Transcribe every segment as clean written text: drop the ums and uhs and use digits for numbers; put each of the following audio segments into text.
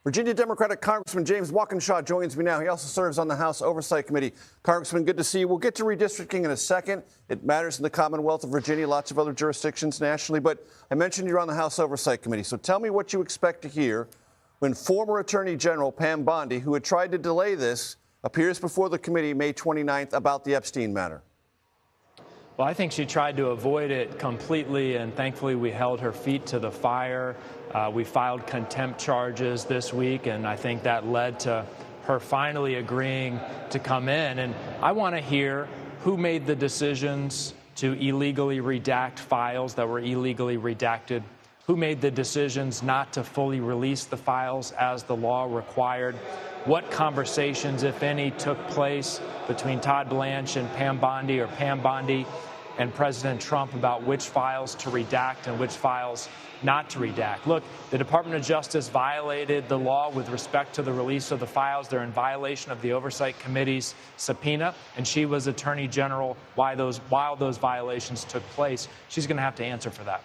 Virginia Democratic Congressman James Walkinshaw joins me now. He also serves on the House Oversight Committee. Congressman, good to see you. We'll get to redistricting in a second. It matters in the Commonwealth of Virginia, lots of other jurisdictions nationally. But I mentioned you're on the House Oversight Committee. So tell me what you expect to hear when former Attorney General Pam Bondi, who had tried to delay this, appears before the committee May 29th about the Epstein matter. Well, I think she tried to avoid it completely, and thankfully we held her feet to the fire. We filed contempt charges this week, and I think that led to her finally agreeing to come in. And I want to hear who made the decisions to illegally redact files that were illegally redacted, who made the decisions not to fully release the files as the law required, what conversations, if any, took place between Todd Blanche and Pam Bondi, or Pam Bondi and President Trump, about which files to redact and which files not to redact. Look, the Department of Justice violated the law with respect to the release of the files. They're in violation of the Oversight Committee's subpoena, and she was Attorney General while those violations took place. She's going to have to answer for that.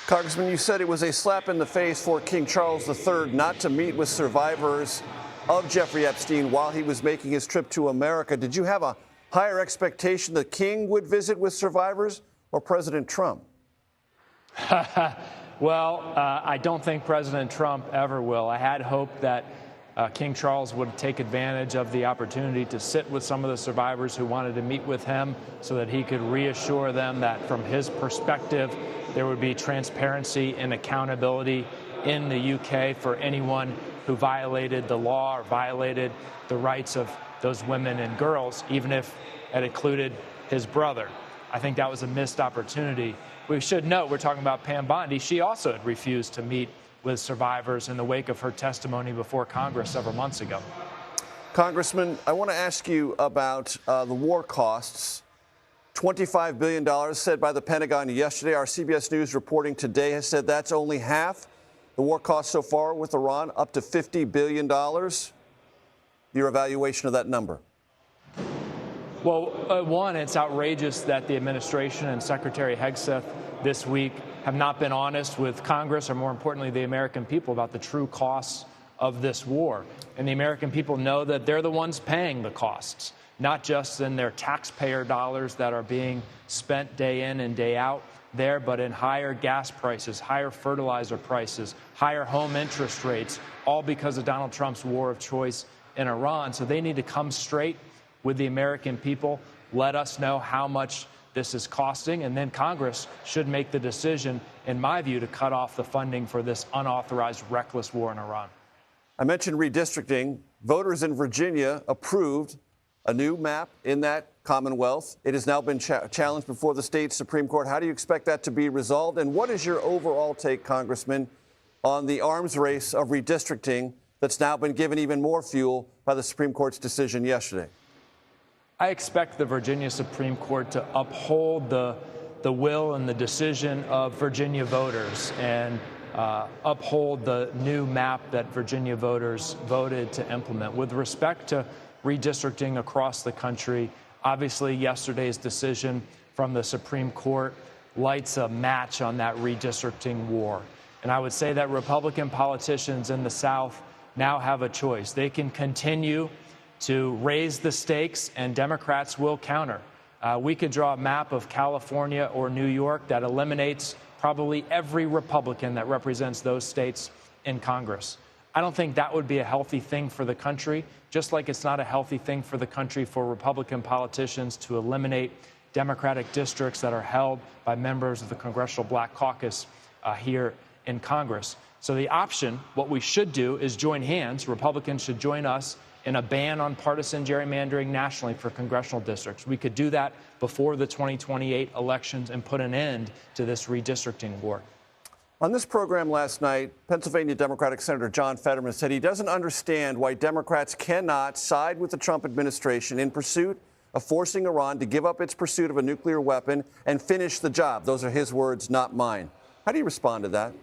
Congressman, you said it was a slap in the face for King Charles III not to meet with survivors of Jeffrey Epstein while he was making his trip to America. Did you have a higher expectation the king would visit with survivors or President Trump? Well, I don't think President Trump ever will. I had hoped that King Charles would take advantage of the opportunity to sit with some of the survivors who wanted to meet with him so that he could reassure them that from his perspective, there would be transparency and accountability in the UK for anyone who violated the law or violated the rights of those women and girls, even if it included his brother. I think that was a missed opportunity. We should note, we're talking about Pam Bondi. She also had refused to meet with survivors in the wake of her testimony before Congress several months ago. Congressman, I want to ask you about the war costs. $25 billion said by the Pentagon yesterday. Our CBS News reporting today has said that's only half the war costs so far with Iran, up to $50 billion. Your evaluation of that number? Well, one, it's outrageous that the administration and Secretary Hegseth this week have not been honest with Congress, or more importantly, the American people, about the true costs of this war. And the American people know that they're the ones paying the costs, not just in their taxpayer dollars that are being spent day in and day out there, but in higher gas prices, higher fertilizer prices, higher home interest rates, all because of Donald Trump's war of choice in Iran. So they need to come straight with the American people, let us know how much this is costing, and then Congress should make the decision, in my view, to cut off the funding for this unauthorized, reckless war in Iran. I mentioned redistricting. Voters in Virginia approved a new map in that Commonwealth. It has now been challenged before the state Supreme Court. How do you expect that to be resolved? And what is your overall take, Congressman, on the arms race of redistricting that's now been given even more fuel by the Supreme Court's decision yesterday? I expect the Virginia Supreme Court to uphold the will and the decision of Virginia voters and uphold the new map that Virginia voters voted to implement. With respect to redistricting across the country, obviously yesterday's decision from the Supreme Court lights a match on that redistricting war. And I would say that Republican politicians in the South now have a choice. They can continue to raise the stakes, and Democrats will counter. We could draw a map of California or New York that eliminates probably every Republican that represents those states in Congress. I don't think that would be a healthy thing for the country, just like it's not a healthy thing for the country for Republican politicians to eliminate Democratic districts that are held by members of the Congressional Black Caucus here in Congress. So the option, what we should do, is join hands. Republicans should join us in a ban on partisan gerrymandering nationally for congressional districts. We could do that before the 2028 elections and put an end to this redistricting war. On this program last night, Pennsylvania Democratic Senator John Fetterman said he doesn't understand why Democrats cannot side with the Trump administration in pursuit of forcing Iran to give up its pursuit of a nuclear weapon and finish the job. Those are his words, not mine. How do you respond to that?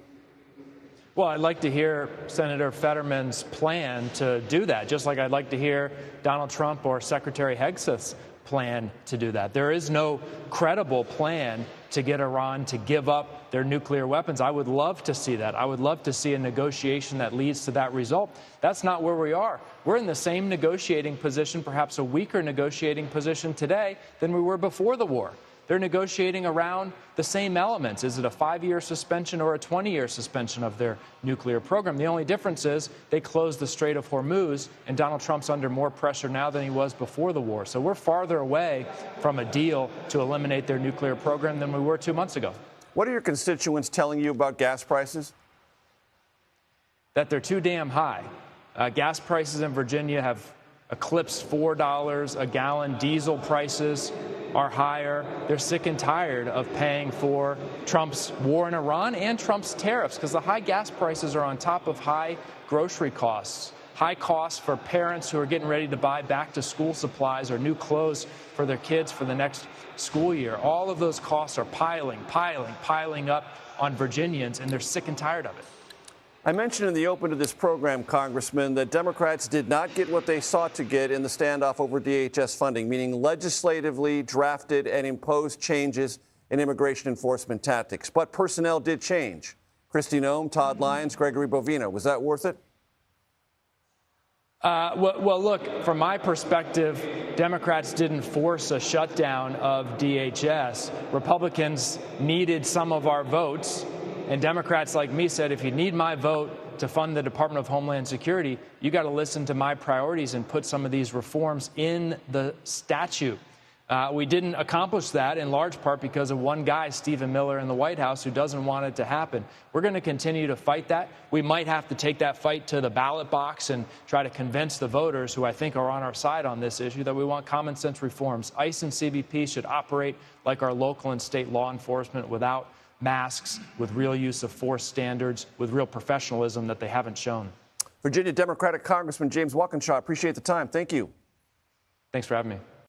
Well, I'd like to hear Senator Fetterman's plan to do that, just like I'd like to hear Donald Trump or Secretary Hegseth's plan to do that. There is no credible plan to get Iran to give up their nuclear weapons. I would love to see that. I would love to see a negotiation that leads to that result. That's not where we are. We're in the same negotiating position, perhaps a weaker negotiating position today than we were before the war. They're negotiating around the same elements. Is it a 5-year suspension or a 20-year suspension of their nuclear program? The only difference is they closed the Strait of Hormuz, and Donald Trump's under more pressure now than he was before the war. So we're farther away from a deal to eliminate their nuclear program than we were 2 months ago. What are your constituents telling you about gas prices? That they're too damn high. Gas prices in Virginia have eclipsed $4 a gallon. Diesel prices are higher. They're sick and tired of paying for Trump's war in Iran and Trump's tariffs, because the high gas prices are on top of high grocery costs, high costs for parents who are getting ready to buy back-to-school supplies or new clothes for their kids for the next school year. All of those costs are piling up on Virginians, and they're sick and tired of it. I mentioned in the open to this program, Congressman, that Democrats did not get what they sought to get in the standoff over DHS funding, meaning legislatively drafted and imposed changes in immigration enforcement tactics. But personnel did change. Kristi Noem, Todd Lyons, Gregory Bovino. Was that worth it? Well, look, from my perspective, Democrats didn't force a shutdown of DHS. Republicans needed some of our votes. And Democrats like me said, if you need my vote to fund the Department of Homeland Security, you got to listen to my priorities and put some of these reforms in the statute. We didn't accomplish that in large part because of one guy, Stephen Miller, in the White House who doesn't want it to happen. We're going to continue to fight that. We might have to take that fight to the ballot box and try to convince the voters who I think are on our side on this issue that we want common sense reforms. ICE and CBP should operate like our local and state law enforcement without masks, with real use of force standards, with real professionalism that they haven't shown. Virginia Democratic Congressman James Walkinshaw, appreciate the time. Thank you. Thanks for having me.